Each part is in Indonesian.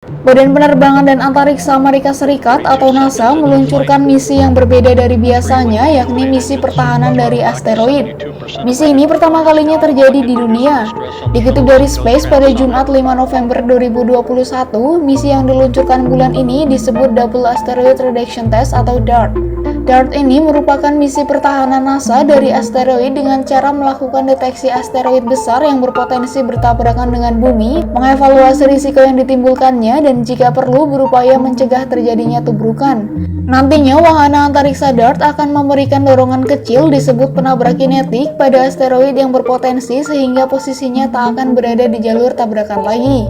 Badan Penerbangan dan Antariksa Amerika Serikat atau NASA meluncurkan misi yang berbeda dari biasanya, yakni misi pertahanan dari asteroid. Misi ini pertama kalinya terjadi di dunia. Dikutip dari Space pada Jumat 5 November 2021, misi yang diluncurkan bulan ini disebut Double Asteroid Reduction Test atau DART. DART ini merupakan misi pertahanan NASA dari asteroid dengan cara melakukan deteksi asteroid besar yang berpotensi bertabrakan dengan bumi, mengevaluasi risiko yang ditimbulkannya, dan jika perlu berupaya mencegah terjadinya tubrukan. Nantinya wahana antariksa DART akan memberikan dorongan kecil disebut penabrak kinetik pada asteroid yang berpotensi sehingga posisinya tak akan berada di jalur tabrakan lagi.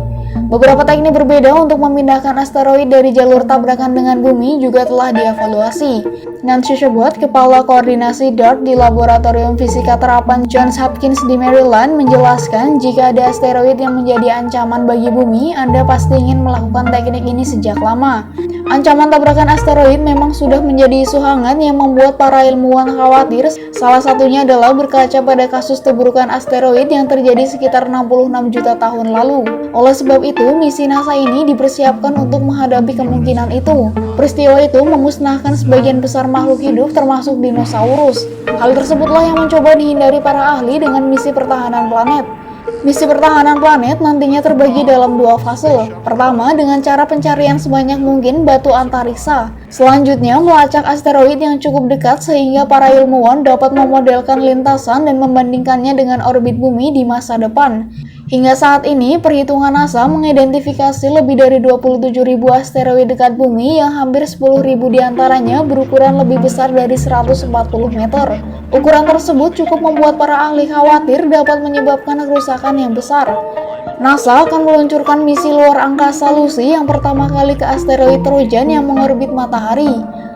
Beberapa teknik berbeda untuk memindahkan asteroid dari jalur tabrakan dengan bumi juga telah dievaluasi. Nancy Chabot, Kepala Koordinasi DART di Laboratorium Fisika Terapan Johns Hopkins di Maryland, menjelaskan jika ada asteroid yang menjadi ancaman bagi bumi, Anda pasti ingin melakukan teknik ini sejak lama. Ancaman tabrakan asteroid memang sudah menjadi isu hangat yang membuat para ilmuwan khawatir. Salah satunya adalah berkaca pada kasus tubrukan asteroid yang terjadi sekitar 66 juta tahun lalu. Oleh sebab itu, misi NASA ini dipersiapkan untuk menghadapi kemungkinan itu. Peristiwa itu memusnahkan sebagian besar makhluk hidup termasuk dinosaurus. Hal tersebutlah yang mencoba dihindari para ahli dengan misi pertahanan planet. Misi pertahanan planet nantinya terbagi dalam dua fase. Pertama, dengan cara pencarian sebanyak mungkin batu antariksa. Selanjutnya, melacak asteroid yang cukup dekat sehingga para ilmuwan dapat memodelkan lintasan dan membandingkannya dengan orbit bumi di masa depan. Hingga saat ini, perhitungan NASA mengidentifikasi lebih dari 27.000 asteroid dekat bumi yang hampir 10.000 diantaranya berukuran lebih besar dari 140 meter. Ukuran tersebut cukup membuat para ahli khawatir dapat menyebabkan kerusakan yang besar. NASA akan meluncurkan misi luar angkasa Lucy yang pertama kali ke asteroid Trojan yang mengorbit matahari.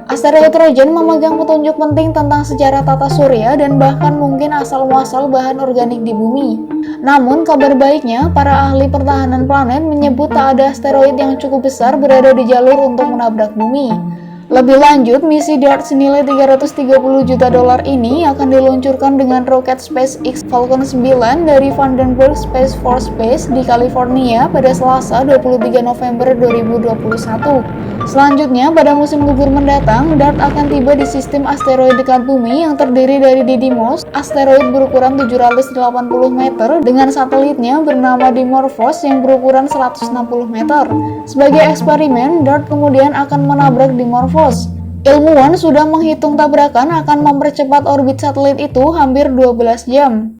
Asteroid Trojan memegang petunjuk penting tentang sejarah tata surya dan bahkan mungkin asal-muasal bahan organik di bumi. Namun, kabar baiknya, para ahli pertahanan planet menyebut tak ada asteroid yang cukup besar berada di jalur untuk menabrak bumi. Lebih lanjut, misi DART senilai $330 juta ini akan diluncurkan dengan roket SpaceX Falcon 9 dari Vandenberg Space Force Base di California pada Selasa 23 November 2021. Selanjutnya, pada musim gugur mendatang, DART akan tiba di sistem asteroid dekat bumi yang terdiri dari Didymos, asteroid berukuran 780 meter dengan satelitnya bernama Dimorphos yang berukuran 160 meter. Sebagai eksperimen, DART kemudian akan menabrak Dimorphos. Ilmuwan sudah menghitung tabrakan akan mempercepat orbit satelit itu hampir 12 jam.